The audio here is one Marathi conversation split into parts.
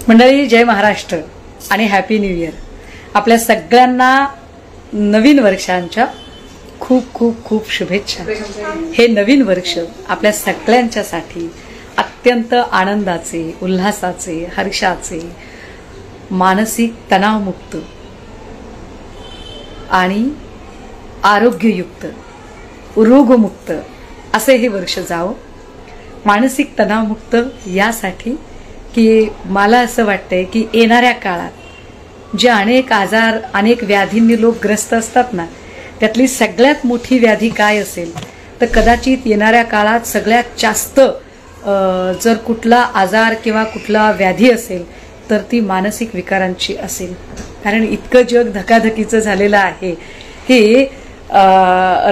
मंडळी, जय महाराष्ट्र आणि हॅपी न्यू इयर। आपल्या सगळ्यांना नवीन वर्षांच्या खूप खूप खूप शुभेच्छा। हे नवीन वर्ष आपल्या सगळ्यांच्यासाठी अत्यंत आनंदाचे, उल्हासाचे, हर्षाचे, मानसिक तणावमुक्त आणि आरोग्ययुक्त, रोगमुक्त असे हे वर्ष जावो। मानसिक तणावमुक्त यासाठी की मला असं वाटतंय की येणाऱ्या काळात जे अनेक आजार, अनेक व्याधींनी लोक ग्रस्त असतात ना, त्यातली सगळ्यात मोठी व्याधी काय असेल तर कदाचित येणाऱ्या काळात सगळ्यात जास्त जर कुठला आजार किंवा कुठला व्याधी असेल तर ती मानसिक विकारांची असेल। कारण इतकं जग धकाधकीचं झालेलं आहे की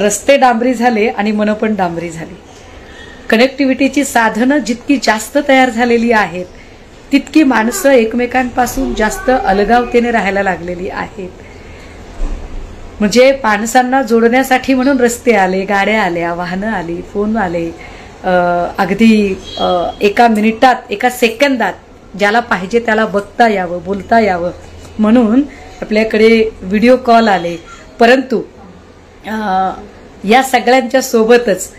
रस्ते डांबरी झाले आणि मन पण डांबरी झाली। कनेक्टिव्हिटीची साधनं जितकी जास्त तयार झालेली आहेत तितकी माणसं एकमेकांपासून जास्त अलगावतेने राहायला लागलेली आहेत। म्हणजे माणसांना जोडण्यासाठी म्हणून रस्ते आले, गाड्या आल्या, वाहनं आली, फोन आले, अगदी एका मिनिटात, एका सेकंदात ज्याला पाहिजे त्याला बघता यावं, बोलता यावं म्हणून आपल्याकडे व्हिडिओ कॉल आले। परंतु या सगळ्यांच्या सोबतच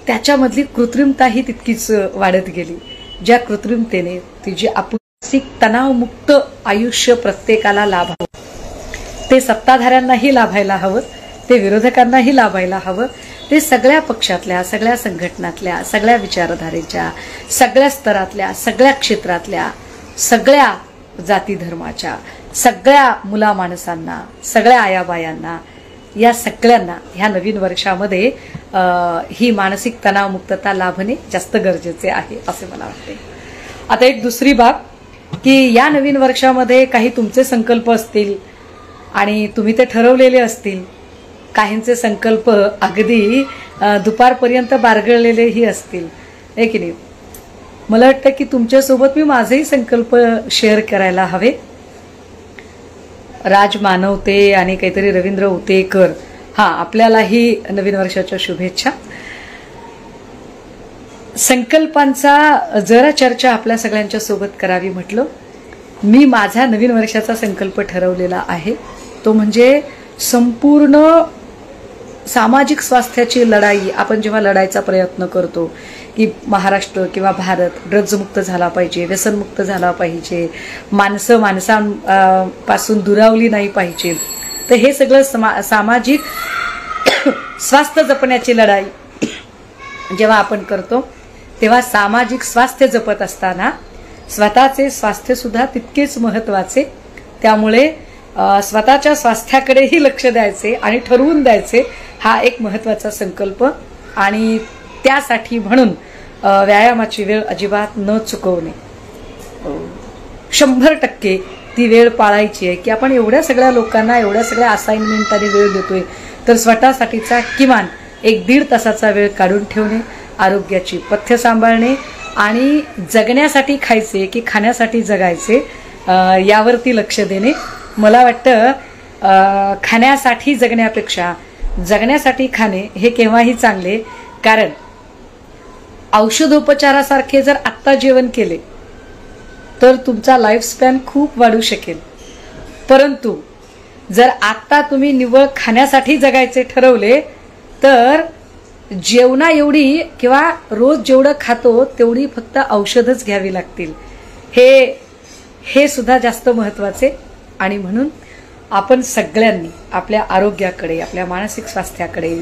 त्याच्यामधली कृत्रिमताही तितकीच वाढत गेली। ज्या कृत्रिमतेने तिची मानसिक तणावमुक्त आयुष्य प्रत्येकाला लाभावं, ते सत्ताधाऱ्यांनाही लाभायला हवं, ते विरोधकांनाही लाभायला हवं, ते सगळ्या पक्षातल्या, सगळ्या संघटनातल्या, सगळ्या विचारधारेच्या, सगळ्या स्तरातल्या, सगळ्या क्षेत्रातल्या, सगळ्या जाती धर्माच्या, सगळ्या मुला माणसांना, सगळ्या आयाबायांना, या सगळ्यांना ह्या नवीन वर्षामध्ये ही मानसिक तणावमुक्तता लाभणे जास्त गरजेचे आहे असे मला वाटते। आता एक दुसरी बाब की या नवीन वर्षामध्ये काही तुमचे संकल्प असतील आणि तुम्ही ते ठरवलेले असतील, काहींचे संकल्प अगदी दुपारपर्यंत बारगळलेलेही असतील, आहे की नाही। मला वाटतं की तुमच्यासोबत मी माझेही संकल्प शेअर करायला हवे। राज मानवते आणि काहीतरी रवींद्र उतेकर, आपल्यालाही नवीन वर्षाच्या शुभेच्छा। संकल्पांचा जरा चर्चा आपल्या सगळ्यांच्या सोबत करावी म्हटलं। मी माझा नवीन वर्षाचा संकल्प ठरवलेला आहे, तो म्हणजे संपूर्ण सामाजिक स्वास्थ्याची लढाई। आपण जेव्हा लढायचा प्रयत्न करतो की महाराष्ट्र किंवा भारत ड्रग्जमुक्त झाला पाहिजे, व्यसनमुक्त झाला पाहिजे, माणसं माणसांपासून दुरावली नाही पाहिजे, तर हे सगळं सामाजिक स्वास्थ्य जपण्याची लढाई जेव्हा आपण करतो तेव्हा सामाजिक स्वास्थ्य जपत असताना स्वतःचे स्वास्थ्य सुद्धा तितकेच महत्त्वाचे। त्यामुळे स्वतःच्या स्वास्थ्याकडेही लक्ष द्यायचे आणि ठरवून द्यायचे, हा एक महत्त्वाचा संकल्प। आणि त्यासाठी म्हणून व्यायामाची वेळ अजिबात न चुकवणे, 100% ती वेळ पाळायची आहे की आपण एवढ्या सगळ्या लोकांना, एवढ्या सगळ्या असाइनमेंटने वेळ देतोय, तर स्वतःसाठीचा किमान 1-1.5 तासाचा वेळ काढून ठेवणे, आरोग्याची पथ्य सांभाळणे आणि जगण्यासाठी खायचे की खाण्यासाठी जगायचे यावरती लक्ष देणे। मला वाटतं खाण्यासाठी जगण्यापेक्षा जगण्यासाठी खाणे हे केव्हाही चांगले, कारण औषधोपचारासारखे जर आत्ता जेवण केले तर तुमचा लाईफ स्पॅन खूप वाढू शकेल। परंतु जर आत्ता तुम्ही निव्वळ खाण्यासाठी जगायचे ठरवले तर जेवणा एवढी किंवा रोज जेवढं खातो तेवढी फक्त औषधच घ्यावी लागतील। हे सुद्धा जास्त महत्त्वाचे। आणि म्हणून आपण सगळ्यांनी आपल्या आरोग्याकडे, आपल्या मानसिक स्वास्थ्याकडे,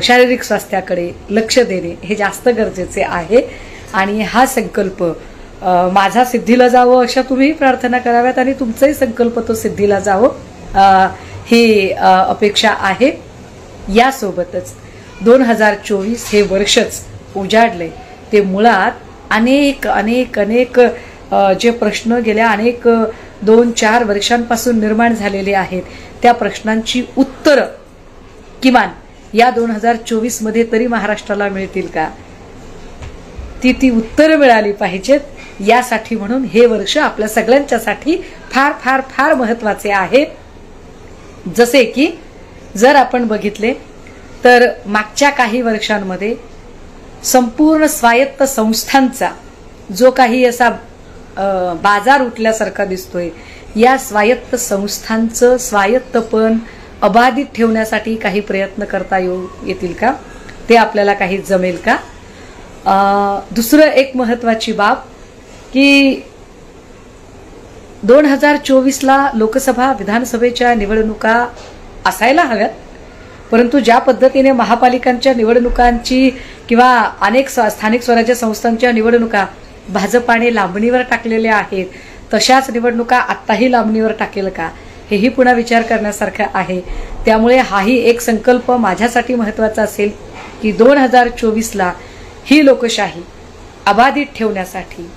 शारीरिक स्वास्थ्याकडे लक्ष देणे हे जास्त गरजेचे आहे। आणि हा संकल्प माझा सिद्धीला जावो अशा तुम्ही प्रार्थना कराव्यात आणि तुमचाही संकल्प तो सिद्धीला जावो ही अपेक्षा आहे। यासोबतच 2024 हे वर्षच उजाडले ते मुळात अनेक अनेक अनेक जे प्रश्न गेल्या अनेक 2-4 वर्षांपासून निर्माण झालेले आहेत त्या प्रश्नांची उत्तर किमान या 2024 मध्ये तरी महाराष्ट्राला मिळतील का, ती उत्तरं मिळाली पाहिजेत। यासाठी म्हणून हे वर्ष आपल्या सगळ्यांच्यासाठी फार फार फार महत्त्वाचे आहे। जसे की जर आपण बघितले तर मागच्या काही वर्षांमध्ये संपूर्ण स्वायत्त संस्थांचा जो काही असा बाजार उठल्यासारखा दिसतोय, या स्वायत्त संस्थांचं स्वायत्तपण अबाधित ठेवण्यासाठी काही प्रयत्न करता येतील का? ते आपल्याला काही जमेल का? दुसरं एक महत्वाची बाब की 2024ला लोकसभा विधानसभेच्या निवडणुका असायला हव्यात, परंतु ज्या पद्धतीने महापालिकांच्या निवडणुकांची किंवा अनेक स्थानिक स्वराज्य संस्थांच्या निवडणुका भाजपाने लांबणीवर टाकलेल्या आहेत, तशाच निवडणुका आत्ताही लांबणीवर टाकेल का, हेही पुन्हा विचार करण्यासारखं आहे. त्यामुळे हाही एक संकल्प माझ्यासाठी महत्त्वाचा असेल की 2024ला ही लोकशाही अबाधित ठेवण्यासाठी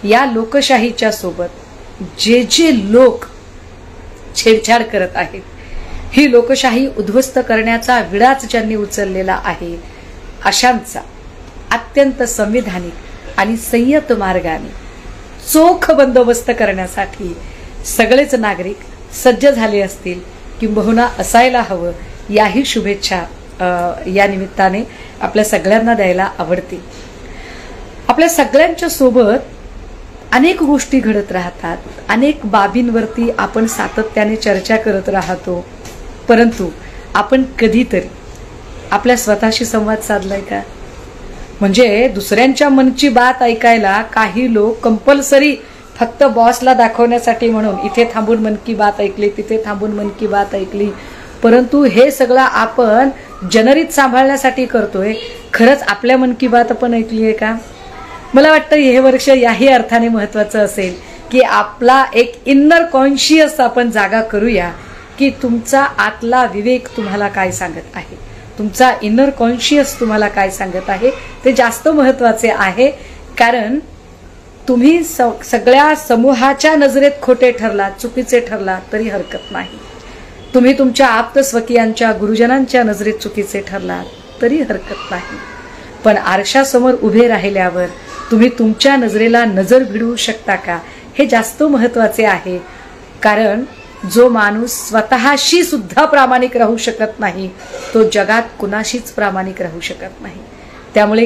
या लोकशाहीच्या सोबत जे जे लोक छेडछाड करत आहेत, ही लोकशाही उद्ध्वस्त करण्याचा विडाच ज्यांनी उचललेला आहे, अशांचा अत्यंत संविधानिक आणि संयत मार्गाने चोख बंदोबस्त करण्यासाठी सगळेच नागरिक सज्ज झाले असतील किंबहुना असायला हवं, याही शुभेच्छा या निमित्ताने आपल्या सगळ्यांना द्यायला आवडते. आपल्या सगळ्यांच्या सोबत अनेक गोष्टी घडत राहतात, अनेक बाबींवरती आपण सातत्याने चर्चा करत राहतो, परंतु आपण कधीतरी आपल्या स्वतःशी संवाद साधलाय का? म्हणजे दुसऱ्यांच्या मनची बात ऐकायला काही लोक कंपल्सरी फक्त बॉसला दाखवण्यासाठी म्हणून इथे थांबून मन की बात ऐकली, तिथे थांबून मन की बात ऐकली, परंतु हे सगळं आपण जनरित सांभाळण्यासाठी करतोय. खरंच आपल्या मन की बात आपण ऐकली आहे का? मला वाटतं हे वर्ष याही अर्थाने महत्वाचं असेल की आपला एक इन्नर कॉन्शियस आपण जागा करूया की तुमचा आतला विवेक तुम्हाला काय सांगत आहे, तुमचा इनर कॉन्शियस तुम्हाला काय सांगत आहे, ते जास्त महत्वाचे आहे. कारण तुम्ही सगळ्या समूहाच्या नजरेत खोटे ठरलात, चुकीचे ठरलात तरी हरकत नाही. तुम्ही तुमच्या आप्त स्वकीयांच्या गुरुजनांच्या नजरेत चुकीचे ठरलात तरी हरकत नाही. पण आरशासमोर उभे राहिल्यावर तुम्ही तुमच्या नजरेला नजर भिडवू शकता का, हे जास्त महत्वाचे आहे. कारण जो माणूस स्वतःशी सुद्धा प्रामाणिक राहू शकत नाही, तो जगात कुणाशीच प्रामाणिक राहू शकत नाही. त्यामुळे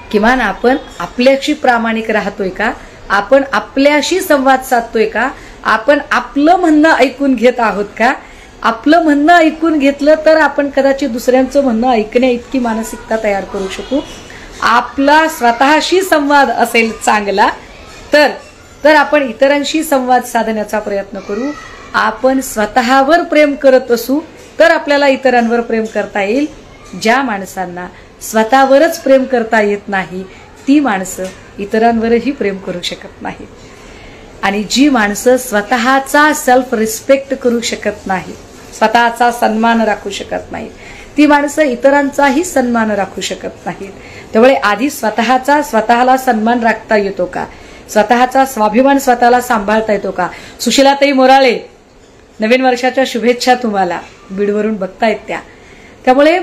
किमान आपण आपल्याशी प्रामाणिक राहतोय का, आपण आपल्याशी संवाद साधतोय का, आपण आपलं म्हणणं ऐकून घेत आहोत का? आपलं म्हणणं ऐकून घेतलं तर आपण कदाचित दुसऱ्यांचं म्हणणं ऐकण्या इतकी मानसिकता तयार करू शकू. आपला स्वतःशी संवाद असेल चांगला तर आपण इतरांशी संवाद साधण्याचा प्रयत्न करू. आपण स्वतःवर प्रेम करत असू तर आपल्याला इतरांवर प्रेम करता येईल. ज्या माणसांना स्वतःवरच प्रेम करता येत नाही, ती माणसं इतरांवरही प्रेम करू शकत नाहीत. आणि जी माणसं स्वतःचा सेल्फ रिस्पेक्ट करू शकत नाही, स्वतःचा सन्मान राखू शकत नाहीत, ती माणसं इतरांचाही सन्मान राखू शकत नाहीत. त्यामुळे आधी स्वतःला सन्मान राखता येतो का, स्वतःचा स्वाभिमान स्वतःला सांभाळता येतो का? सुशीलाताई मोराळे, नवीन वर्षाच्या शुभेच्छा तुम्हाला, बीडवरून बघतायत त्या. त्यामुळे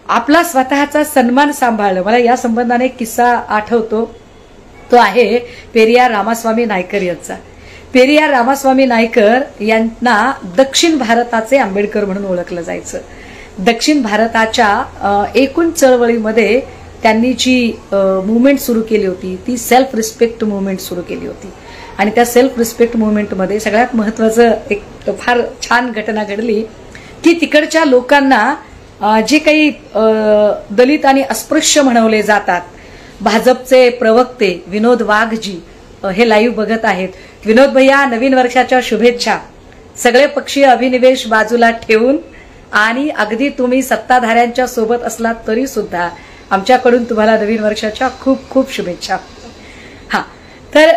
आपला स्वतःचा सन्मान सांभाळणं. मला या संबंधाने एक किस्सा आठवतो, तो आहे पेरियार रामास्वामी नायकर यांचा. पेरियार रामास्वामी नायकर यांना दक्षिण भारताचे आंबेडकर म्हणून ओळखलं जायचं. दक्षिण भारताच्या एकूण चळवळीमध्ये त्यांनी जी मुवमेंट सुरू केली होती ती सेल्फ रिस्पेक्ट मुवमेंट सुरू केली होती. आणि त्या सेल्फ रिस्पेक्ट मुवमेंटमध्ये सगळ्यात महत्वाचं एक फार छान घटना घडली की तिकडच्या लोकांना जे काही दलित आणि अस्पृश्य म्हणवले जातात, भाजपचे प्रवक्ते विनोद वाघजी हे लाईव्ह बघत आहेत. विनोद भैया, नवीन वर्षाच्या शुभेच्छा. सगळे पक्षीय अभिनिवेश बाजूला ठेवून आणि अगदी तुम्ही सत्ताधाऱ्यांच्या सोबत असलात तरी सुद्धा आमच्याकडून तुम्हाला नवीन वर्षाच्या खूप खूप शुभेच्छा. हा, तर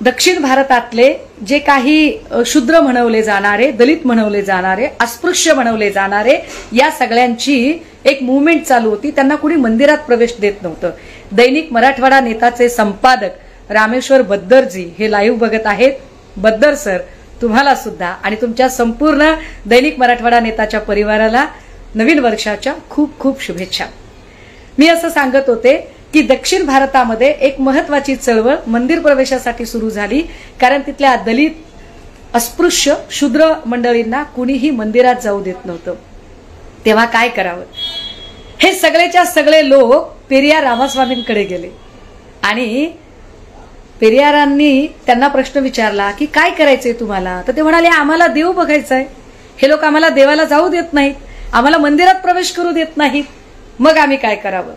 दक्षिण भारतातले जे काही शूद्र म्हणवले जाणारे, दलित म्हणवले जाणारे, अस्पृश्य म्हणवले जाणारे, या सगळ्यांची एक मुवमेंट चालू होती. त्यांना कुणी मंदिरात प्रवेश देत नव्हतं. दैनिक मराठवाडा नेताचे संपादक रामेश्वर बद्दरजी हे लाईव्ह बघत आहेत. बद्दर सर, तुम्हाला सुद्धा आणि तुमच्या संपूर्ण दैनिक मराठवाडा नेताच्या परिवाराला नवीन वर्षाच्या खूप खूप शुभेच्छा. मी असं सांगत होते की दक्षिण भारतामध्ये एक महत्वाची चळवळ मंदिर प्रवेशासाठी सुरू झाली, कारण तिथल्या दलित, अस्पृश्य, शूद्र मंडळींना कुणीही मंदिरात जाऊ देत नव्हतं. तेव्हा काय करावं? हे सगळेच्या सगळे लोक पेरियार रामास्वामींकडे गेले. आणि पेरियारांनी त्यांना प्रश्न विचारला की काय करायचंय तुम्हाला, तर ते म्हणाले आम्हाला देव बघायचाय, हे लोक आम्हाला देवाला जाऊ देत नाहीत, आम्हाला मंदिरात प्रवेश करू देत नाहीत, मग आम्ही काय करावं.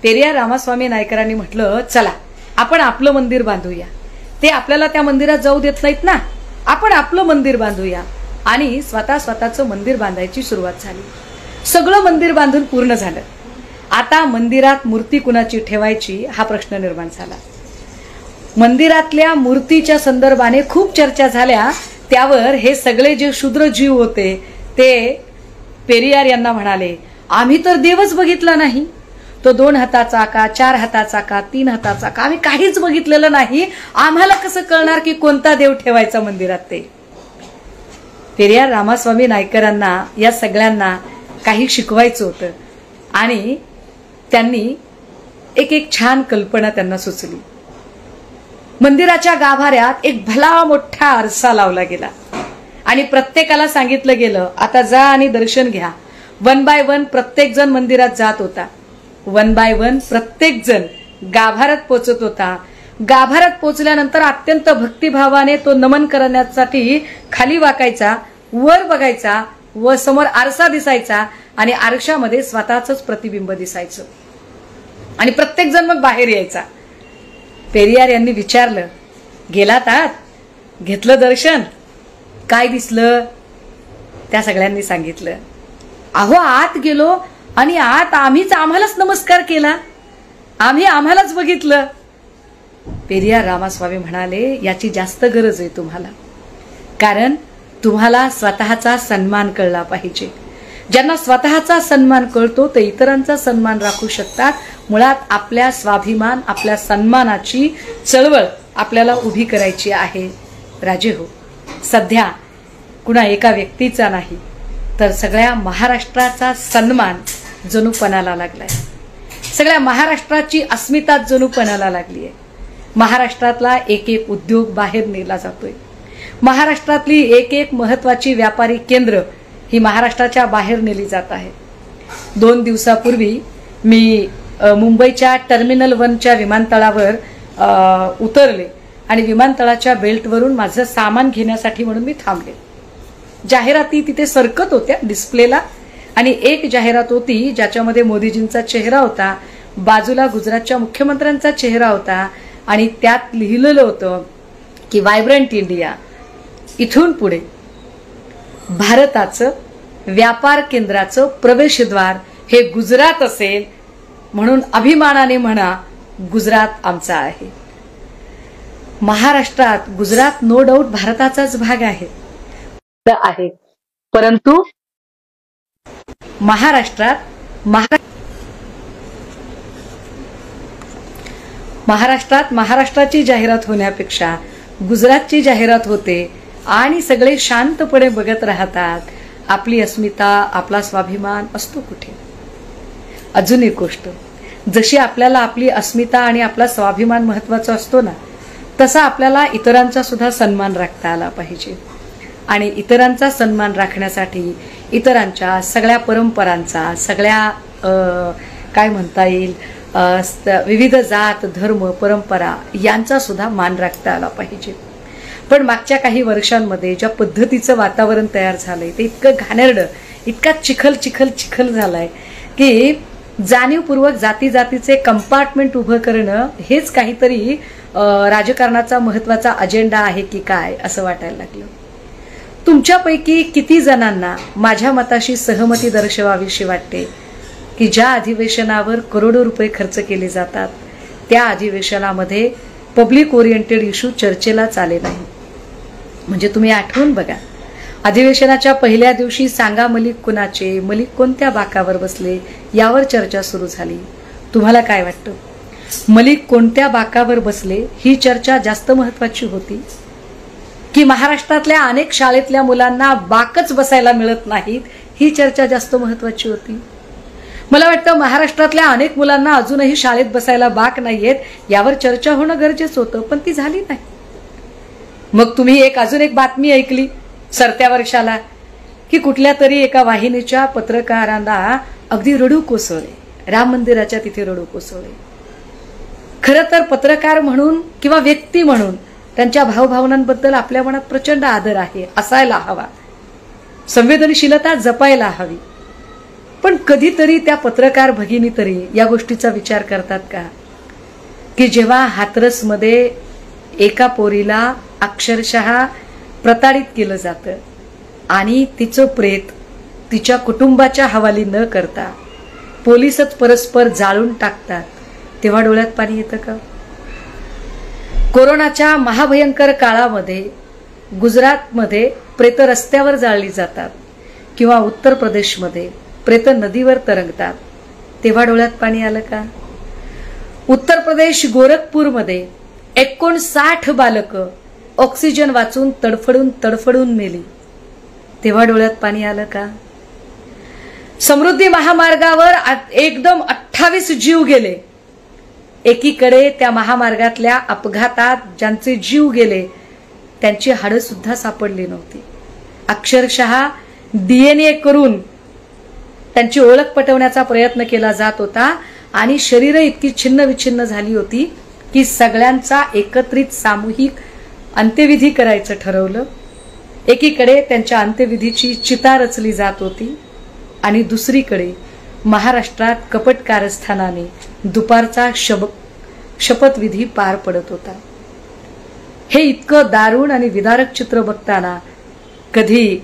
पेरियार रामास्वामी नायकरांनी म्हटलं चला आपण आपलं मंदिर बांधूया, ते आपल्याला त्या मंदिरात जाऊ देत नाहीत ना, आपण आपलं मंदिर बांधूया. आणि स्वतःचं मंदिर बांधायची सुरुवात झाली. सगळं मंदिर बांधून पूर्ण झालं. आता मंदिरात मूर्ती कुणाची ठेवायची हा प्रश्न निर्माण झाला. मंदिरातल्या मूर्तीच्या संदर्भाने खूप चर्चा झाल्या. त्यावर हे सगळे जे शूद्र जीव होते ते पेरियार यांना म्हणाले आम्ही तर देवच बघितला नाही, तो 2 हाताचा का 4 हाताचा का 3 हाताचा का, आम्ही काहीच बघितलेलं नाही, आम्हाला कसं कळणार की कोणता देव ठेवायचा मंदिरात. ते पेरियार रामास्वामी नायकरांना या सगळ्यांना काही शिकवायचं होतं आणि त्यांनी एक छान कल्पना त्यांना सुचली. मंदिराच्या गाभाऱ्यात एक भला मोठा आरसा लावला गेला आणि प्रत्येकाला सांगितलं गेलं आता जा आणि दर्शन घ्या. 1 बाय 1 प्रत्येक जण मंदिरात जात होता. 1 बाय 1 प्रत्येक जण गाभाऱ्यात पोचत होता. गाभाऱ्यात पोचल्यानंतर अत्यंत भक्तिभावाने तो नमन करण्यासाठी खाली वाकायचा, वर बघायचा व समोर आरसा दिसायचा आणि आरशामध्ये स्वतःच प्रतिबिंब दिसायचं आणि प्रत्येक जण मग बाहेर यायचा. पेरियार यांनी विचारलं गेलात आत, घेतलं दर्शन, काय दिसलं. त्या सगळ्यांनी सांगितलं अहो आत गेलो आणि आत आम्हालाच नमस्कार केला, आम्हालाच बघितलं. पेरियार रामास्वामी म्हणाले याची जास्त गरज आहे तुम्हाला, कारण तुम्हाला स्वतःचा सन्मान कळला पाहिजे. ज्यांना स्वतःचा सन्मान कळतो ते इतरांचा सन्मान राखू शकतात. मुळात आपल्या स्वाभिमान, आपल्या सन्मानाची चळवळ आपल्याला उभी करायची आहे. राजे हो, सध्या कुणा एका व्यक्तीचा नाही तर सगळ्या महाराष्ट्राचा सन्मान जणू पणाला लागलाय. सगळ्या महाराष्ट्राची अस्मिता जणू पणाला लागली आहे. महाराष्ट्रातला एक उद्योग बाहेर नेला जातोय. महाराष्ट्रातली एक महत्वाची व्यापारी केंद्र ही महाराष्ट्राच्या बाहेर नेली जात आहे. 2 दिवसापूर्वी मी मुंबईच्या टर्मिनल 1च्या विमानतळावर उतरले आणि विमानतळाच्या बेल्टवरून माझं सामान घेण्यासाठी म्हणून मी थांबले. जाहिराती तिथे सरकत होत्या डिस्प्लेला आणि एक जाहिरात होती ज्याच्यामध्ये मोदीजींचा चेहरा होता, बाजूला गुजरातच्या मुख्यमंत्र्यांचा चेहरा होता आणि त्यात लिहिलेलं होतं की व्हायब्रंट इंडिया, इथून पुढे भारताचं व्यापार केंद्राचं प्रवेशद्वार हे गुजरात असेल, म्हणून अभिमानाने म्हणा गुजरात आमचा आहे. महाराष्ट्रात गुजरात नो डाऊट भारताचाच भाग आहे, परंतु महाराष्ट्राची जाहिरात होण्यापेक्षा गुजरातची जाहिरात होते आणि सगळे शांतपणे बघत राहतात. आपली अस्मिता, आपला स्वाभिमान असतो कुठे. अजून एक गोष्ट, जशी आपल्याला आपली अस्मिता आणि आपला स्वाभिमान महत्वाचा असतो ना, तसा आपल्याला इतरांचा सुद्धा सन्मान राखता आला पाहिजे. आणि इतरांचा सन्मान राखण्यासाठी इतरांच्या सगळ्या परंपरांचा, सगळ्या काय म्हणता येईल, विविध जात, धर्म, परंपरा यांचा सुद्धा मान राखता आला पाहिजे. पण मागच्या काही वर्षांमध्ये ज्या पद्धतीचं वातावरण तयार झालंय ते इतकं घाणेरडं, इतका चिखल झालाय की जाणीवपूर्वक जातीचे कंपार्टमेंट उभं करणं हेच काहीतरी राजकारणाचा महत्वाचा अजेंडा आहे की काय असं वाटायला लागलं. तुमच्यापैकी किती जणांना माझ्या मताशी सहमती दर्शवावीशी वाटते की ज्या अधिवेशनावर करोडो रुपये खर्च केले जातात त्या अधिवेशनामध्ये पब्लिक ओरिएंटेड इश्यू चर्चेलाच आले नाही. म्हणजे तुम्ही आठवून बघा, अधिवेशनाच्या पहिल्या दिवशी सांगा मलिक कुणाचे, मलिक कोणत्या बाकावर बसले यावर चर्चा सुरू झाली. तुम्हाला काय वाटतं, मलिक कोणत्या बाकावर बसले ही चर्चा जास्त महत्वाची होती की महाराष्ट्रातल्या अनेक शाळेतल्या मुलांना बाकच बसायला मिळत नाहीत ही चर्चा जास्त महत्वाची होती? मला वाटतं महाराष्ट्रातल्या अनेक मुलांना अजूनही शाळेत बसायला बाक नाहीयेत यावर चर्चा होणं गरजेचं होतं, पण ती झाली नाही. मग तुम्ही अजून एक बातमी ऐकली सरत्या वर्षाला की कुठल्या तरी एका वाहिनीच्या पत्रकारांना अगदी रडू कोसळले, राम मंदिराच्या तिथे रडू कोसळले. खरं तर पत्रकार म्हणून किंवा व्यक्ती म्हणून त्यांच्या भावभावनांबद्दल आपल्या मनात प्रचंड आदर आहे, असायला हवा, संवेदनशीलता जपायला हवी. पण कधीतरी त्या पत्रकार भगिनी तरी या गोष्टीचा विचार करतात का की जेव्हा हाथरसमध्ये एका पोरीला अक्षरशः प्रताडित केलं जातं आणि तिचं प्रेत तिच्या कुटुंबाच्या हवाली न करता पोलीसच परस्पर जाळून टाकतात, तेव्हा डोळ्यात पाणी येतं का? कोरोनाच्या महाभयंकर काळामध्ये गुजरातमध्ये प्रेत रस्त्यावर जाळली जातात किंवा उत्तर प्रदेशमध्ये प्रेत नदीवर तरंगतात, तेव्हा डोळ्यात पाणी आलं का? उत्तर प्रदेश गोरखपूरमध्ये 59 बालकं ऑक्सिजन वाचून तडफडून मेली, तेव्हा डोळ्यात पाणी आलं का? समृद्धी महामार्गावर एकदम 28 जीव गेले. एकीकडे त्या महामार्गातल्या अपघातात ज्यांचे जीव गेले त्यांची हाडं सुद्धा सापडली नव्हती. अक्षरशः DNA करून त्यांची ओळख पटवण्याचा प्रयत्न केला जात होता आणि शरीर इतकी छिन्न विछिन्न झाली होती की सगळ्यांचा एकत्रित सामूहिक अंत्यविधी करायचं ठरवलं. एकीकडे त्यांच्या अंत्यविधीची चिता रचली जात होती आणि दुसरीकडे महाराष्ट्रात कपट कारस्थानाने दुपारचा शपथविधी पार पडत होता. हे इतकं दारुण आणि विदारक चित्र बघताना कधी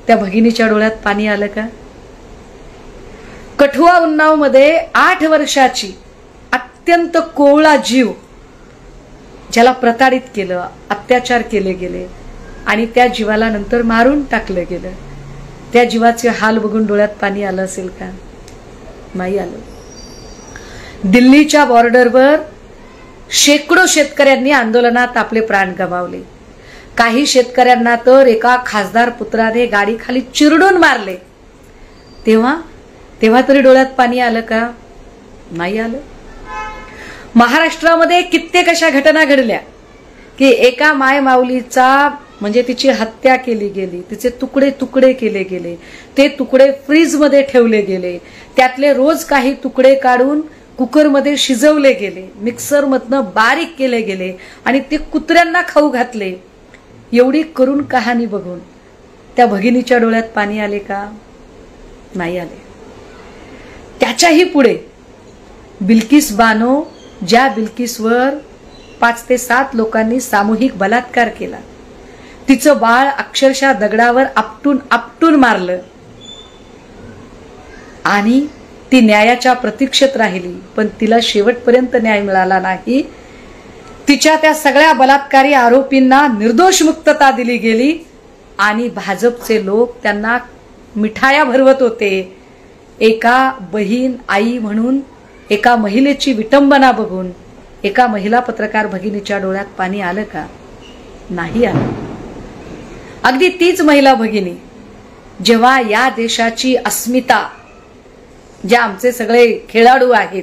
त्या भगिनीच्या डोळ्यात पाणी आलं का? कठुआ उन्नाव मध्ये 8 वर्षाची अत्यंत कोवळा जीव ज्याला प्रताडित केलं, अत्याचार केले गेले आणि त्या जीवाला नंतर मारून टाकलं गेलं, त्या जीवाचे हाल बघून डोळ्यात पाणी आलं असेल का? नाही आलं. दिल्लीच्या बॉर्डरवर शेकडो शेतकऱ्यांनी आंदोलनात आपले प्राण गमावले. काही शेतकऱ्यांना तर एका खासदार पुत्राने गाडी खाली चिरडून मारले, तेव्हा तरी डोळ्यात पाणी आलं का? नाही आलं. महाराष्ट्रामध्ये कित्येक अशा घटना घडल्या की एका माय माऊलीचा म्हणजे तिची हत्या केली गेली, तिचे तुकडे तुकडे केले गेले, ते तुकडे फ्रीजमध्ये ठेवले गेले, त्यातले रोज काही तुकडे काढून कुकरमध्ये शिजवले गेले, मिक्सरमधनं बारीक केले गेले आणि ते कुत्र्यांना खाऊ घातले. एवढी करून कहाणी बघून त्या भगिनीच्या डोळ्यात पाणी आले का? नाही आले. त्याच्याही पुढे बिल्किस बानो, ज्या बिल्किसवर 5 ते 7 लोकांनी सामूहिक बलात्कार केला, तिचं बाळ अक्षरशः दगडावर आपटून मारलं आणि ती न्यायाच्या प्रतीक्षेत राहिली, पण तिला शेवटपर्यंत न्याय मिळाला नाही. तिच्या त्या सगळ्या बलात्कारी आरोपींना निर्दोष मुक्तता दिली गेली आणि भाजपचे लोक त्यांना मिठाया भरवत होते. एका बहीण आई म्हणून एका महिलेची विटंबना बघून एका महिला पत्रकार भगिनीच्या डोळ्यात पाणी आलं का? नाही आलं. अगदी तीच महिला भगिनी जेव्हा या देशाची अस्मिता, जे आमचे सगळे खेळाडू आहेत,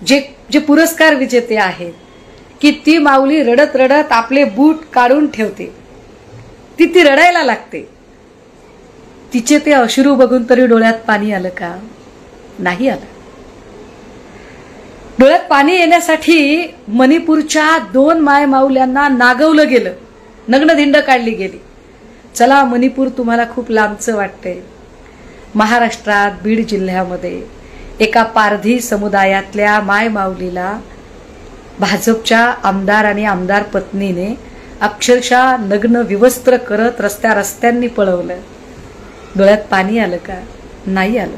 जे पुरस्कार विजेते आहेत, की ती माऊली रडत रडत आपले बूट काढून ठेवते, ती रडायला लागते, तिचे ते अश्रू बघून तरी डोळ्यात पाणी आलं का? नाही आलं. डोळ्यात पाणी येण्यासाठी मणिपूरच्या 2 माय माऊल्यांना नागवलं गेलं, नग्नधिंड काढली गेली. चला, मणिपूर तुम्हाला खूप लांबचं वाटतंय. महाराष्ट्रात बीड जिल्ह्यामध्ये एका पारधी समुदायातल्या माय माऊलीला भाजपच्या आमदार आणि आमदार पत्नीने अक्षरशः नग्न विवस्त्र करत रस्त्यांनी पळवलं. डोळ्यात पाणी आलं का? नाही आलं.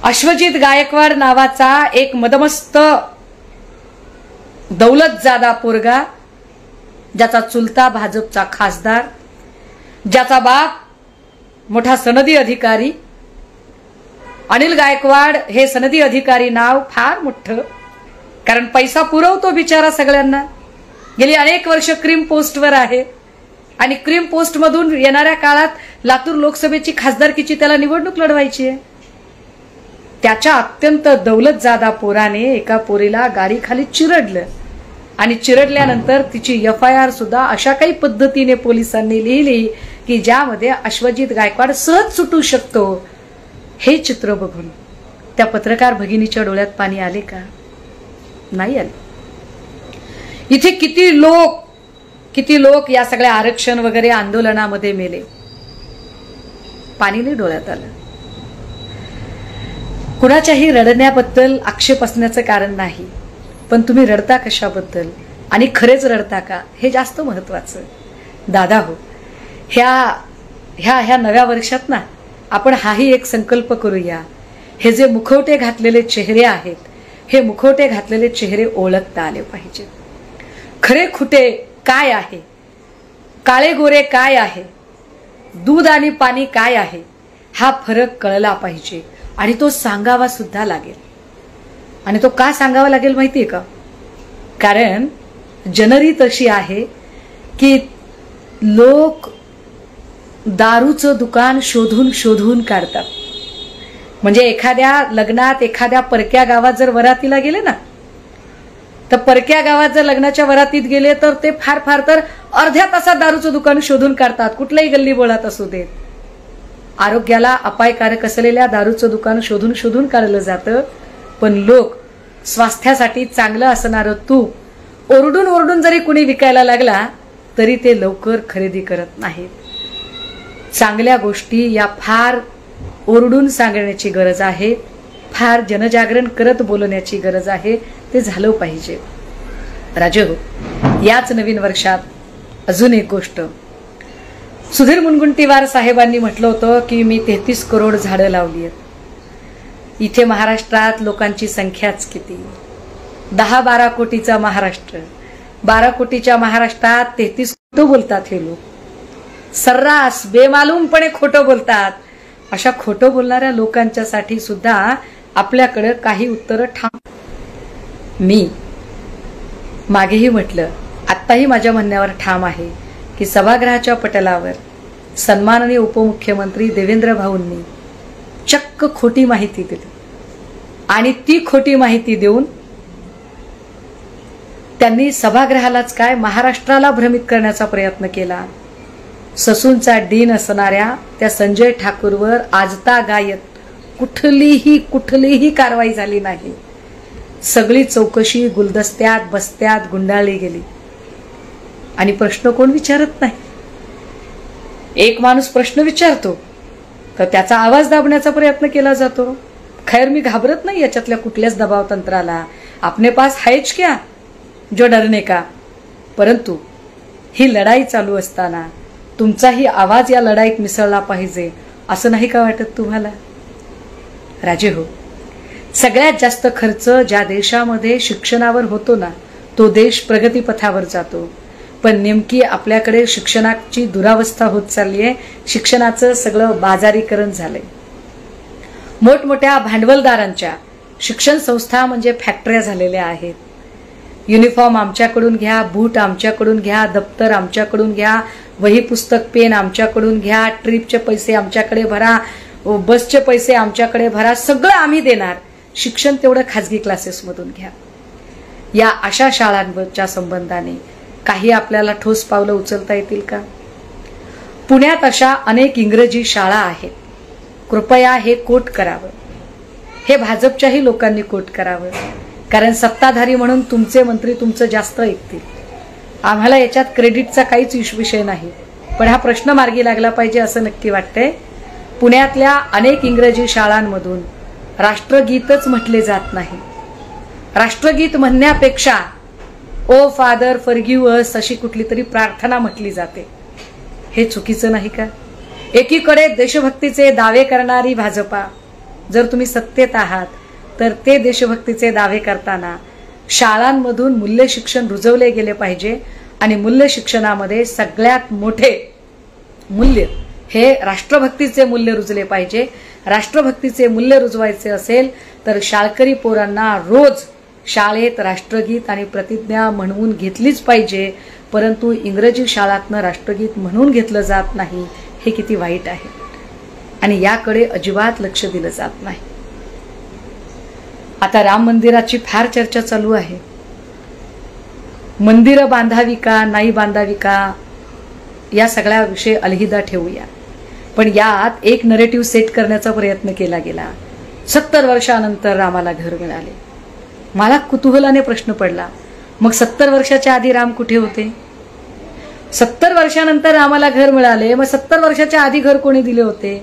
अश्वजित गायकवाड नावाचा एक मदमस्त दौलतजादा पोरगा, ज्याचा चुलता भाजपचा खासदार, ज्याचा बाप मोठा सनदी अधिकारी, अनिल गायकवाड हे सनदी अधिकारी नाव फार मोठं, कारण पैसा पुरवतो बिचारा सगळ्यांना. गेली अनेक वर्ष क्रीम पोस्टवर आहे आणि क्रीम पोस्ट मधून येणाऱ्या काळात लातूर लोकसभेची खासदारकीची त्याला निवडणूक लढवायची आहे. त्याच्या अत्यंत दौलतजादा पोराने एका पोरीला गाडी खाली चिरडलं आणि चिरडल्यानंतर तिची FIR सुद्धा अशा काही पद्धतीने पोलिसांनी लिहिली की ज्यामध्ये अश्वजित गायकवाड सहज सुटू शकतो. हे चित्र बघून त्या पत्रकार भगिनीच्या डोळ्यात पाणी आले का? नाही आली. इथे किती लोक या सगळ्या आरक्षण वगैरे आंदोलनामध्ये मेले. पाणी नाही डोळ्यात आलं. कुणाच्याही रडण्याबद्दल आक्षेप असण्याचं कारण नाही, पण तुम्ही रडता कशाबद्दल आणि खरेच रडता का हे जास्त महत्वाचं. दादा हो, ह्या नव्या वर्षात ना आपण हाही एक संकल्प करूया, हे जे मुखवटे घातलेले चेहरे आहेत, हे मुखवटे घातलेले चेहरे ओळखता आले पाहिजे. खरे खुटे काय आहे, काळे गोरे काय आहे, दूध आणि पाणी काय आहे, हा फरक कळला पाहिजे आणि तो सांगावा सुद्धा लागेल. आणि तो का सांगावा लागेल माहितीये का? कारण जनरी तशी आहे की लोक दारूचं दुकान शोधून शोधून काढतात. म्हणजे एखाद्या लग्नात एखाद्या परक्या गावात जर वरातीला गेले ना, तर परक्या गावात जर लग्नाच्या वरातीत गेले तर ते फार तर अर्ध्या तासात दारूचं दुकान शोधून काढतात, कुठल्याही गल्ली बोळात असू देत. आरोग्याला अपायकारक असलेल्या दारूचं दुकान शोधून शोधून काढलं जातं, पण लोक स्वास्थ्यासाठी चांगलं असणारं तूप ओरडून ओरडून जरी कुणी विकायला लागला तरी ते लवकर खरेदी करत नाहीत. चांगल्या गोष्टी या फार ओरडून सांगण्याची गरज आहे, फार जनजागरण करत बोलण्याची गरज आहे. ते झालं पाहिजे. राजे हो, याच नवीन वर्षात अजून एक गोष्ट, सुधीर मुनगंटीवार साहेबांनी म्हटलं होतं की मी 33 करोड झाडं लावली आहेत. इथे महाराष्ट्रात लोकांची संख्याच किती, 10-12 कोटीचा महाराष्ट्र. 12 कोटीच्या महाराष्ट्रात 33 खोटं बोलतात हे लोक, सर्रास बेमालूमपणे खोटं बोलतात. अशा खोटं बोलणाऱ्या लोकांच्यासाठी सुद्धा आपल्याकडे काही उत्तरं ठाम. मी मागेही म्हटलं, आत्ताही माझ्या म्हणण्यावर ठाम आहे की सभागृहाच्या पटलावर सन्माननीय उपमुख्यमंत्री देवेंद्र भाऊंनी चक्क खोटी माहिती दिली आणि ती खोटी माहिती देऊन त्यांनी सभागृहालाच काय महाराष्ट्राला भ्रमित करण्याचा प्रयत्न केला. ससूनचा डीन असणाऱ्या त्या संजय ठाकूरवर आजतागायत कुठलीही कारवाई झाली नाही. सगळी चौकशी गुलदस्त्यात बस्त्यात गुंडाळली गेली आणि प्रश्न कोण विचारत नाही. एक माणूस प्रश्न विचारतो तर त्याचा आवाज दाबण्याचा प्रयत्न केला जातो. खैर, मी घाबरत नाही याच्यातल्या कुठल्याच दबाव तंत्राला. अपने पास हैच क्या जो डरने का. परंतु ही लढाई चालू असताना तुमचाही आवाज या लढाईत मिसळला पाहिजे, असं नाही का वाटत तुम्हाला? राजे हो, सगळ्यात जास्त खर्च ज्या देशामध्ये शिक्षणावर होतो ना, तो देश प्रगतीपथावर जातो. पण नेमकी आपल्याकडे शिक्षणाची दुरावस्था होत चालली आहे. शिक्षणाचं सगळं बाजारीकरण झालंय. मोठमोठ्या भांडवलदारांच्या शिक्षण संस्था म्हणजे फॅक्टऱ्या झालेल्या आहेत. युनिफॉर्म आमच्याकडून घ्या, बूट आमच्याकडून घ्या, दप्तर आमच्याकडून घ्या, वही पुस्तक पेन आमच्याकडून घ्या, ट्रिपचे पैसे आमच्याकडे भरा, बसचे पैसे आमच्याकडे भरा, सगळं आम्ही देणार. शिक्षण तेवढं खाजगी क्लासेसमधून घ्या. या अशा शाळांच्या संबंधाने काही आपल्याला ठोस पावलं उचलता येतील का? पुण्यात अशा अनेक इंग्रजी शाळा आहेत. कृपया हे कोट करावं. हे भाजपच्याही लोकांनी कोट करावं. कारण सत्ताधारी म्हणून तुमचे मंत्री तुमचं जास्त ऐकतील. आम्हाला याच्यात क्रेडिटचा काहीच विषय नाही, पण हा प्रश्न मार्गी लागला पाहिजे असं नक्की वाटतंय. पुण्यातल्या अनेक इंग्रजी शाळांमधून राष्ट्रगीतच म्हटले जात नाही. राष्ट्रगीत म्हणण्यापेक्षा ओ फादर फॉरगिव्ह अस अशी कुठली तरी प्रार्थना म्हटली जाते. हे चुकीचं नाही का? एकीकडे देशभक्तीचे दावे करणारी भाजपा, जर तुम्ही सत्तेत आहात तर ते देशभक्तीचे दावे करताना शाळांमधून मूल्य शिक्षण रुजवले गेले पाहिजे आणि मूल्य शिक्षणामध्ये सगळ्यात मोठे मूल्य हे राष्ट्रभक्तीचे मूल्य रुजले पाहिजे. राष्ट्रभक्तीचे मूल्य रुजवायचे असेल तर शाळकरी पोरांना रोज शाळेत राष्ट्रगीत आणि प्रतिज्ञा म्हणून घेतलीच पाहिजे. परंतु इंग्रजी शाळातनं राष्ट्रगीत म्हणून घेतलं जात नाही. हे किती वाईट आहे आणि याकडे अजिबात लक्ष दिलं जात नाही. आता राम मंदिराची फार चर्चा चालू आहे. मंदिरं बांधावी का नाही बांधावी का या सगळ्या विषय अलहिदा ठेवूया. पण यात एक नरेटिव्ह सेट करण्याचा प्रयत्न केला गेला. 70 वर्षानंतर रामाला घर मिळाले. मला कुतूहलाने प्रश्न पडला, मग 70 वर्षाच्या आधी राम कुठे होते? 70 वर्षानंतर रामाला घर मिळाले, मग 70 वर्षाच्या आधी घर कोणी दिले होते?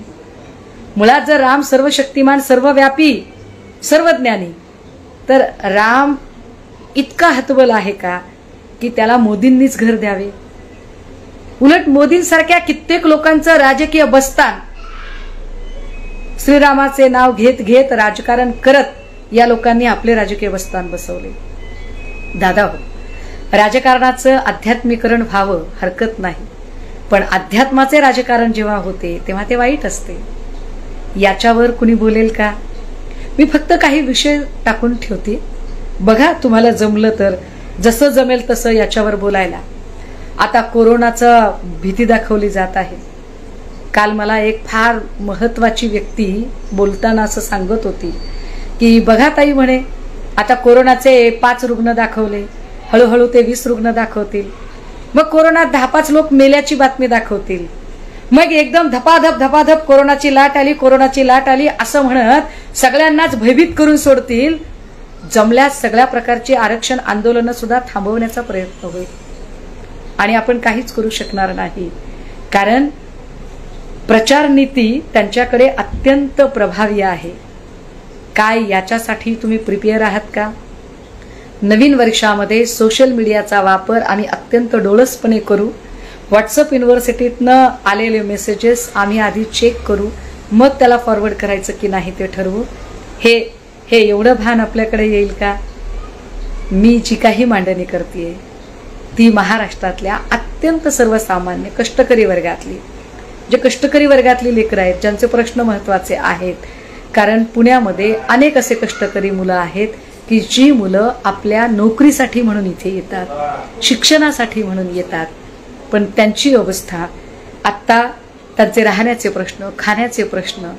मुळात जर राम सर्वशक्तिमान, सर्वव्यापी, सर्वज्ञानी, तर राम इतका हतबल आहे का की त्याला मोदींनीच घर द्यावे? उलट मोदींसारख्या कित्येक लोकांचं राजकीय बस्तान श्रीरामाचे नाव घेत घेत राजकारण करत या लोकांनी आपले राजकीय बस्तान बसवले. दादा हो, राजकारणाचं आध्यात्मिकरण व्हावं हरकत नाही, पण अध्यात्माचे राजकारण जेव्हा होते तेव्हा ते वाईट असते. याच्यावर कुणी बोलेल का? मी फक्त काही विषय टाकून ठेवते, बघा तुम्हाला जमलं तर, जसं जमेल तसं याच्यावर बोलायला. आता कोरोनाचा भीती दाखवली जात आहे. काल मला एक फार महत्वाची व्यक्ती बोलताना असं सांगत होती की बघा ताई म्हणे, आता कोरोनाचे 5 रुग्ण दाखवले, हळूहळू ते 20 रुग्ण दाखवतील, मग कोरोनात 10-5 लोक मेल्याची बातमी दाखवतील, मग एकदम धपाधप धपाधप कोरोनाची लाट आली, कोरोनाची लाट आली असं म्हणत सगळ्यांनाच भयभीत करून सोडतील. जमल्यास सगळ्या प्रकारची आरक्षण आंदोलनं सुद्धा थांबवण्याचा प्रयत्न होईल आणि आपण काहीच करू शकणार नाही, कारण प्रचार नीती त्यांच्याकडे अत्यंत प्रभावी आहे. काय याच्यासाठी तुम्ही प्रिपेअर आहात का? नवीन वर्षामध्ये सोशल मीडियाचा वापर आम्ही अत्यंत डोळसपणे करू. व्हॉट्सअप युनिव्हर्सिटीतनं आलेले मेसेजेस आम्ही आधी चेक करू, मग त्याला फॉरवर्ड करायचं की नाही ते ठरवू. हे एवढं भान आपल्याकडे येईल का? मी जी काही मांडणी करते ती महाराष्ट्रातल्या अत्यंत सर्वसामान्य कष्टकरी वर्गातली, जे कष्टकरी वर्गातली लेकरं आहेत, ज्यांचे प्रश्न महत्वाचे आहेत. कारण पुण्यामध्ये अनेक असे कष्टकरी मुलं आहेत की जी मुलं आपल्या नोकरीसाठी म्हणून इथे येतात, शिक्षणासाठी म्हणून येतात, पण त्यांची अवस्था आत्ता, त्यांचे राहण्याचे प्रश्न, खाण्याचे प्रश्न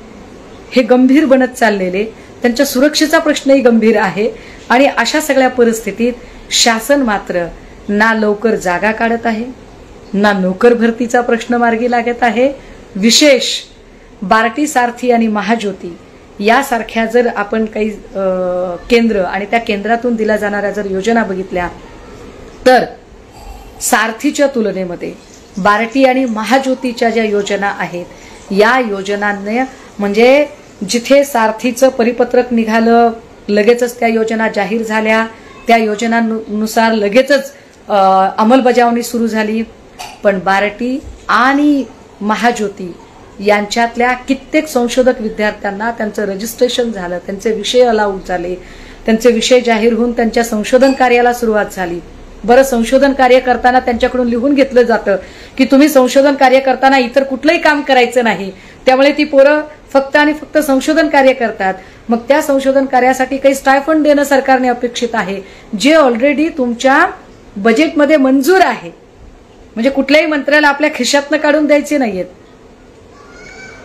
हे गंभीर बनत चाललेले, त्यांच्या सुरक्षेचा प्रश्नही गंभीर आहे. आणि अशा सगळ्या परिस्थितीत शासन मात्र ना लवकर जागा काढत आहे, ना नोकर भरतीचा प्रश्न मार्गी लागत आहे. विशेष बार्टी, सारथी आणि महाज्योती यासारख्या जर आपण काही केंद्र आणि त्या केंद्रातून दिल्या जाणाऱ्या जर योजना बघितल्या तर सारथीच्या तुलनेमध्ये बार्टी आणि महाज्योतीच्या ज्या योजना आहेत या योजनांनी, म्हणजे जिथे सारथीचं परिपत्रक निघालं लगेचच त्या योजना जाहीर झाल्या, त्या योजनांनुसार लगेचच अंमलबजावणी सुरू झाली. पण बार्टी आणि महाज्योती यांच्यातल्या कित्येक संशोधक विद्यार्थ्यांना त्यांचं रजिस्ट्रेशन झालं, त्यांचे विषय अलाउड झाले, त्यांचे विषय जाहीर होऊन त्यांच्या संशोधन कार्याला सुरुवात झाली. बरं, संशोधन कार्य करताना त्यांच्याकडून लिहून घेतलं जातं की तुम्ही संशोधन कार्य करताना इतर कुठलंही काम करायचं नाही, त्यामुळे ती पोरं फक्त आणि फक्त संशोधन कार्य करतात. मग त्या संशोधन कार्यासाठी काही स्टायफंड देणं सरकारने अपेक्षित आहे, जे ऑलरेडी तुमच्या बजेटमध्ये मंजूर आहे. म्हणजे कुठल्याही मंत्र्याला आपल्या खिशातनं काढून द्यायचे नाहीयेत,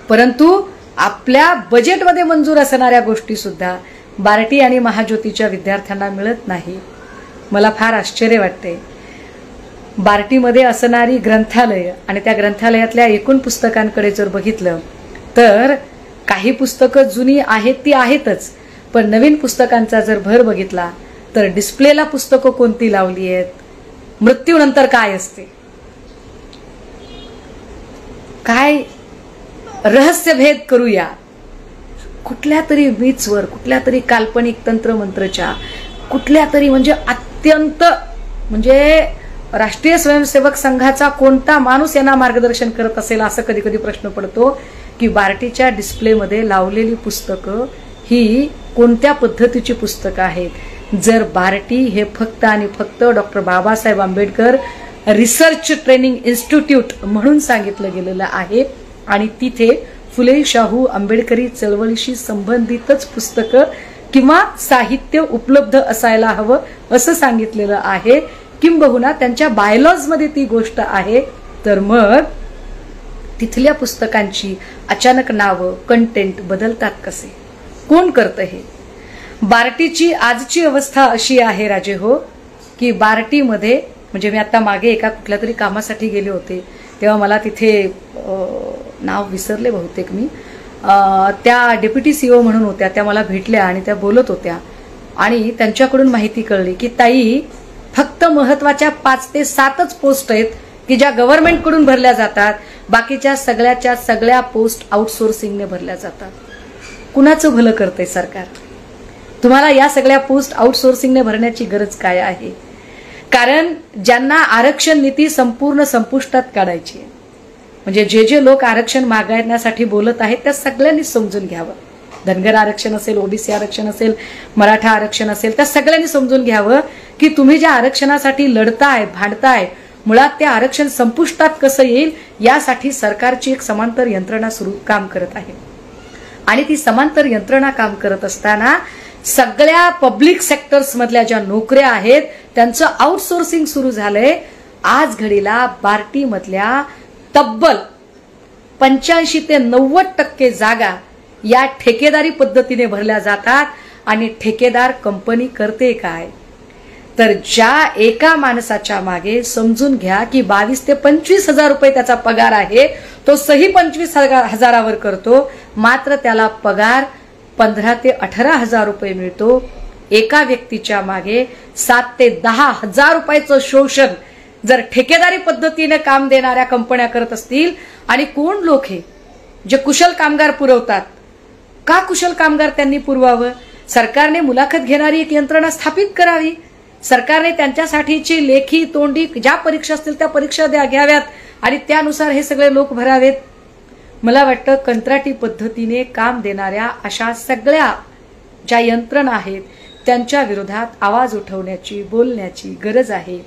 परंतु आपल्या बजेटमध्ये मंजूर असणाऱ्या गोष्टी सुद्धा बार्टी आणि महाज्योतीच्या विद्यार्थ्यांना मिळत नाही. मला फार आश्चर्य वाटते. बार्टीमध्ये असणारी ग्रंथालय आणि त्या ग्रंथालयातल्या एकूण पुस्तकांकडे जर बघितलं तर काही पुस्तकं जुनी आहेत ती आहेतच, पण नवीन पुस्तकांचा जर भर बघितला तर डिस्प्लेला पुस्तकं कोणती लावली आहेत, मृत्यूनंतर काय असते, काय रहस्यभेद करूया, कुठल्या तरी मीट्सवर, कुठल्या तरी काल्पनिक तंत्रमंत्रच्या, कुठल्या तरी म्हणजे अत्यंत, म्हणजे राष्ट्रीय स्वयंसेवक संघाचा कोणता माणूस यांना मार्गदर्शन करत असेल असं कधी कधी प्रश्न पडतो की बार्टीच्या डिस्प्लेमध्ये लावलेली पुस्तकं ही कोणत्या पद्धतीची पुस्तकं आहेत. जर बार्टी हे फक्त आणि फक्त doctor Babasaheb Ambedkar research training institute म्हणून सांगितलं गेलेलं आहे आणि तिथे फुले शाहू आंबेडकरी चळवळीशी संबंधितच पुस्तकं किंवा साहित्य उपलब्ध असायला हवं असं सांगितलेलं आहे, किंबहुना त्यांच्या बायलॉजमध्ये ती गोष्ट आहे, तर मग तिथल्या पुस्तकांची अचानक नावं, कंटेंट बदलतात कसे? कोण करतं हे? बार्टीची आजची अवस्था अशी आहे राजे हो की बार्टीमध्ये, म्हणजे मी आता मागे एका कुठल्या तरी कामासाठी गेले होते तेव्हा मला तिथे नाव विसरले बहुतेक मी, त्या डेप्युटी सीओ म्हणून होत्या, त्या मला भेटल्या आणि त्या बोलत होत्या. आणि त्यांच्याकडून माहिती कळली की ताई फक्त महत्वाच्या 5 ते 7च पोस्ट आहेत की ज्या गव्हर्नमेंटकडून भरल्या जातात, बाकीच्या सगळ्या पोस्ट आउटसोर्सिंगने भरल्या जातात. कुणाचं भलं करतंय सरकार? तुम्हाला या सगळ्या पोस्ट आउटसोर्सिंगने भरण्याची गरज काय आहे? कारण ज्यांना आरक्षण नीती संपूर्ण संपुष्टात काढायची आहे, म्हणजे जे लोक आरक्षण मागण्यासाठी बोलत आहेत त्या सगळ्यांनी समजून घ्यावं. धनगर आरक्षण असेल, ओबीसी आरक्षण असेल, मराठा आरक्षण असेल, त्या सगळ्यांनी समजून घ्यावं की तुम्ही ज्या आरक्षणासाठी लढताय, भांडताय, मुळात ते आरक्षण संपुष्टात कसं येईल यासाठी सरकारची एक समांतर यंत्रणा काम करत आहे. आणि ती समांतर यंत्रणा काम करत असताना सगळ्या पब्लिक सेक्टर्स मधल्या ज्या नोकऱ्या आहेत त्यांचं आउटसोर्सिंग सुरू झालंय. आज घडीला बार्टी मधल्या तब्बल 85 ते 90% जागा या ठेकेदारी पद्धतीने भरल्या जातात. आणि ठेकेदार कंपनी करते काय? तर ज्या एका माणसाच्या मागे समजून घ्या की 22 ते 25 हजार रुपये त्याचा पगार आहे, तो सही 25 हजारावर करतो, मात्र त्याला पगार 15 ते 18 हजार रुपये मिळतो. एका व्यक्तीच्या मागे 7 ते 10 हजार रुपयाचं शोषण जर ठेकेदारी पद्धतीने काम देणाऱ्या कंपन्या करत असतील, आणि कोण लोक हे जे कुशल कामगार पुरवतात, का कुशल कामगार त्यांनी पुरवावं? सरकारने मुलाखत घेणारी एक यंत्रणा स्थापित करावी. सरकारने त्यांच्यासाठीची लेखी तोंडी ज्या परीक्षा असतील त्या परीक्षा घ्याव्यात आणि त्यानुसार हे सगळे लोक भरावेत. मला वाटतं कंत्राटी पद्धतीने काम देणाऱ्या अशा सगळ्या ज्या यंत्रणा आहेत त्यांच्या विरोधात आवाज उठवण्याची, बोलण्याची गरज आहे.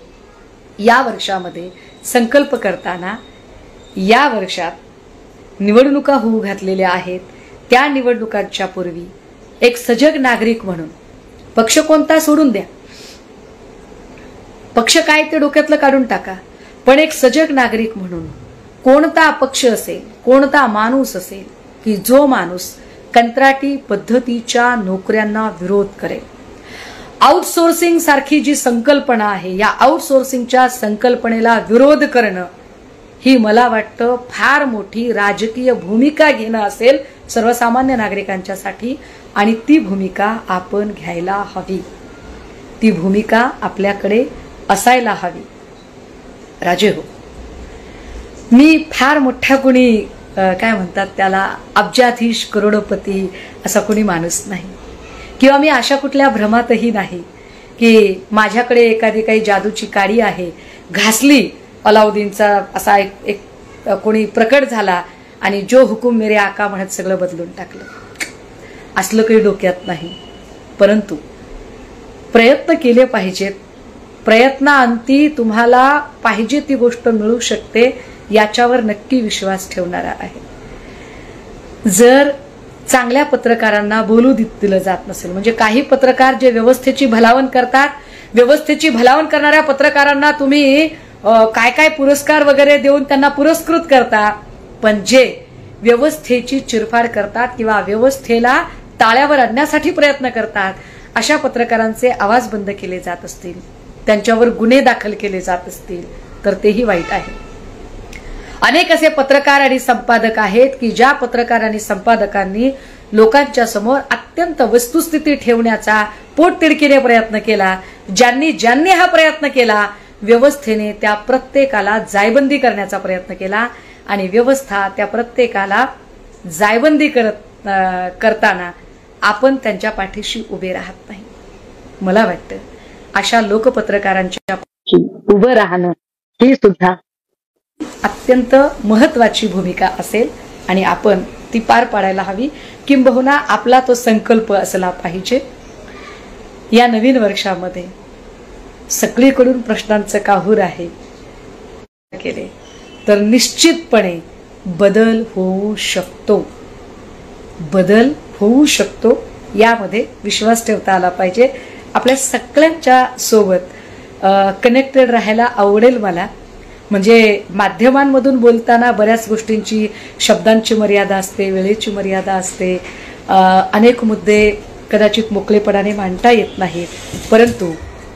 या वर्षामध्ये संकल्प करताना, या वर्षात निवडणुका होऊ घातलेल्या आहेत, त्या निवडणुकांच्या पूर्वी एक सजग नागरिक म्हणून, पक्ष कोणता सोडून द्या, पक्ष काय ते डोक्यातलं काढून टाका, पण एक सजग नागरिक म्हणून कोणता पक्ष असेल, कोणता माणूस असेल की जो माणूस कंत्राटी पद्धतीच्या नोकऱ्यांना विरोध करेल. आउटसोर्सिंग सारखी जी संकल्पना आहे, या आउटसोर्सिंगच्या संकल्पनेला विरोध करणं ही मला वाटतं फार मोठी राजकीय भूमिका घेणं असेल सर्वसामान्य नागरिकांच्यासाठी. आणि ती भूमिका आपण घ्यायला हवी, ती भूमिका आपल्याकडे असायला हवी. राजे हो, मी फार मोठ्या कुणी काय म्हणतात त्याला अब्जाधीश, करोडपती असा कुणी माणूस नाही, किंवा मी अशा कुठल्या भ्रमातही नाही की माझ्याकडे एखादी काही जादूची काडी आहे, घासली अलाउद्दीनचा असा एक कोणी प्रकट झाला आणि जो हुकुम मेरे आका म्हणत सगळं बदलून टाकलं. असलं काही डोक्यात नाही. परंतु प्रयत्न केले पाहिजेत. प्रयत्नाअंती तुम्हाला पाहिजे ती गोष्ट मिळू शकते याच्यावर नक्की विश्वास ठेवणारा आहे. जर चांगल्या पत्रकारांना बोलू दिलं जात नसेल, म्हणजे काही पत्रकार जे व्यवस्थेची भलावण करतात, व्यवस्थेची भलावण करणाऱ्या पत्रकारांना तुम्ही काय काय पुरस्कार वगैरे देऊन त्यांना पुरस्कृत करता, पण जे व्यवस्थेची चिरफाड करतात किंवा व्यवस्थेला ताळ्यावर आणण्यासाठी प्रयत्न करतात, अशा पत्रकारांचे आवाज बंद केले जात असतील, त्यांच्यावर गुन्हे दाखल केले जात असतील तर तेही वाईट आहे. अनेक असे पत्रकार आणि संपादक आहेत की ज्या पत्रकार आणि संपादकांनी लोकांच्या समोर अत्यंत वस्तुस्थिती ठेवण्याचा पोटतिडकीने प्रयत्न केला. ज्यांनी हा प्रयत्न केला, व्यवस्थेने त्या प्रत्येकाला जायबंदी करण्याचा प्रयत्न केला आणि व्यवस्था त्या प्रत्येकाला जायबंदी करताना आपण त्यांच्या पाठीशी उभे राहत नाही. मला वाटतं अशा लोकपत्रकारांच्या पाठीशी उभं राहणं ही सुद्धा अत्यंत महत्वाची भूमिका असेल आणि आपण ती पार पाडायला हवी. किंबहुना आपला तो संकल्प असला पाहिजे. या नवीन वर्षामध्ये सगळीकडून प्रश्नांचं काहूर आहे केले तर निश्चितपणे बदल होऊ शकतो, बदल होऊ शकतो यामध्ये विश्वास ठेवता आला पाहिजे. आपल्या सगळ्यांच्या सोबत कनेक्टेड राहायला आवडेल मला. म्हणजे माध्यमांमधून बोलताना बऱ्याच गोष्टींची, शब्दांची मर्यादा असते, वेळेची मर्यादा असते, अनेक मुद्दे कदाचित मोकळेपणाने मांडता येत नाहीत, परंतु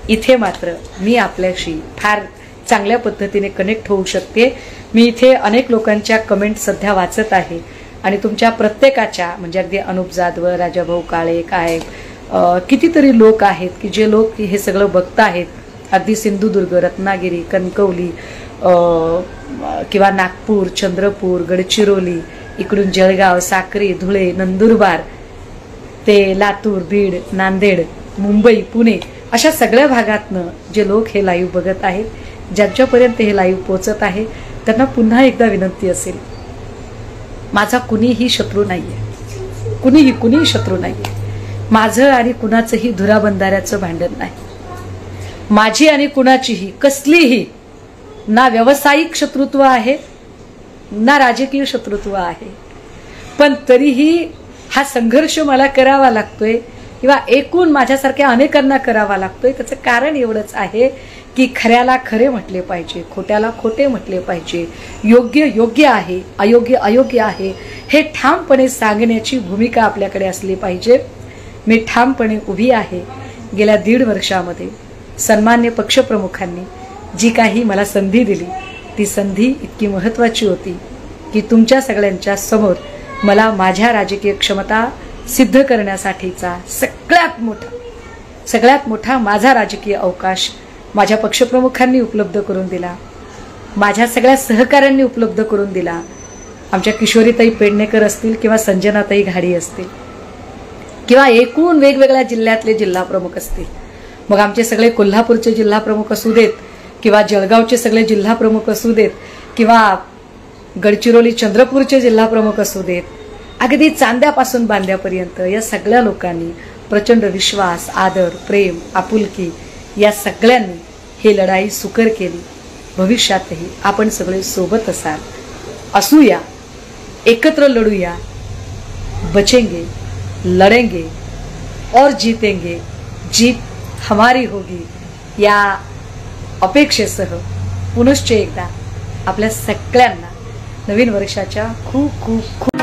इथे मात्र मी आपल्याशी फार चांगल्या पद्धतीने कनेक्ट होऊ शकते. मी इथे अनेक लोकांच्या कमेंट सध्या वाचत आहे आणि तुमच्या प्रत्येकाच्या, म्हणजे अगदी अनुप जाधव, राजाभाऊ काळे, काय कितीतरी लोक आहेत की जे लोक हे सगळं बघत आहेत. अगदी सिंधुदुर्ग, रत्नागिरी, कणकवली किंवा नागपूर, चंद्रपूर, गडचिरोली, इकडून जळगाव, साक्री, धुळे, नंदुरबार ते लातूर, बीड, नांदेड, मुंबई, पुणे अशा सगळ्या भागातनं जे लोक हे लाईव्ह बघत आहेत, ज्यांच्यापर्यंत हे लाईव्ह पोचत आहे, त्यांना पुन्हा एकदा विनंती असेल, माझा कुणीही शत्रू नाहीये, कुणीही शत्रू नाहीये. माझं आणि कुणाचंही धुराबंधाऱ्याचं भांडण नाही. माझी आणि कुणाचीही कसलीही ना व्यावसायिक शत्रुत्व आहे ना राजकीय शत्रुत्व आहे. पण तरीही हा संघर्ष मला करावा लागतोय किंवा एकूण माझ्यासारख्या अनेकांना करावा लागतोय. त्याचं कारण एवढंच आहे की खऱ्याला खरे म्हटले पाहिजे, खोट्याला खोटे म्हटले पाहिजे, योग्य योग्य आहे, अयोग्य अयोग्य आहे हे ठामपणे सांगण्याची भूमिका आपल्याकडे असली पाहिजे. मी ठामपणे उभी आहे. गेल्या 1.5 वर्षामध्ये सन्मान्य पक्षप्रमुखांनी जी काही मला संधी दिली, ती संधी इतकी महत्त्वाची होती की तुमच्या सगळ्यांच्या समोर मला माझ्या राजकीय क्षमता सिद्ध करण्यासाठीचा सगळ्यात मोठा माझा राजकीय अवकाश माझ्या पक्षप्रमुखांनी उपलब्ध करून दिला, माझ्या सगळ्या सहकाऱ्यांनी उपलब्ध करून दिला. आमच्या किशोरीताई पेडणेकर असतील किंवा संजनाताई घाडी असतील किंवा एकूण वेगवेगळ्या जिल्ह्यातले जिल्हा प्रमुख असतील, मग आमचे सगळे कोल्हापूरचे जिल्हा प्रमुख असू देत किंवा जळगावचे सगळे जिल्हा प्रमुख असू देत किंवा गडचिरोली चंद्रपूरचे जिल्हा प्रमुख असू देत, अगदी चांद्यापासून बांद्यापर्यंत या सगळ्या लोकांनी प्रचंड विश्वास, आदर, प्रेम, आपुलकी या सगळ्यांनी ही लढाई सुकर केली. भविष्यातही आपण सगळे सोबत असूया, एकत्र लढूया, बचेंगे, लढेंगे और जीतेंगे, जीत हमारी होगी या अपेक्षेसह पुनश्च एकदा आपल्या सगळ्यांना नवीन वर्षाच्या खूप खूप खूप